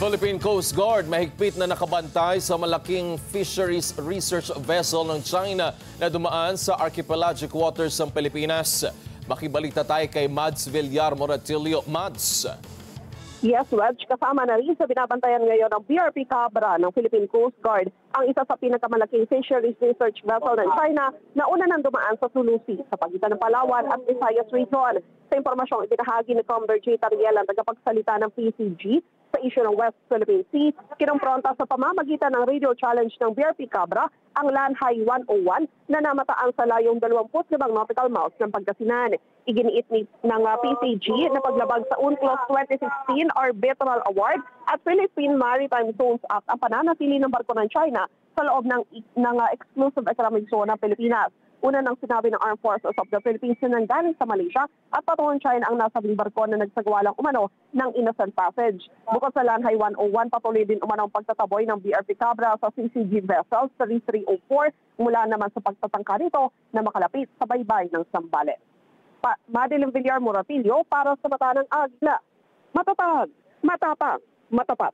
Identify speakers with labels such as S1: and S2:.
S1: Philippine Coast Guard mahigpit na nakabantay sa malaking fisheries research vessel ng China na dumaan sa archipelagic waters ng Pilipinas. Makibalita tayo kay Mads Villar Moratilio. Mads.
S2: Yes, Wedge. Kasama na rin sa binabantayan ngayon ng BRP Cabra ng Philippine Coast Guard ang isa sa pinakamalaking fisheries research vessel ng China na una nang dumaan sa Sulusi sa pagitan ng Palawan at Visayas Region. Sa impormasyong ibinahagi ni Commander J. Tariel ang tagapagsalita ng PCG sa isyu ng West Philippine Sea, kinumpronta sa pamamagitan ng radio challenge ng BRP Cabra ang Lanhay 101 na namataan sa layong 25 nautical miles ng Pangasinan. Iginiit ng PCG na paglabag sa UNCLOS 2016 Arbitral Award at Philippine Maritime Zones Act ang pananatili ng barko ng China sa loob ng exclusive economic zone ng Pilipinas. Una nang sinabi ng Armed Forces of the Philippines na nanggaling sa Malaysia at patungong China ang nasabing barko na nagsagawalang umano ng innocent passage. Bukod sa Lanhay 101, patuloy din umano ang pagtataboy ng BRP Cabra sa CCG vessels 3304 mula naman sa pagtatangka nito na makalapit sa baybay ng Zambales. Madeline Villar Moratilio para sa Mata ng Agila. Matatag, matapang, matapat.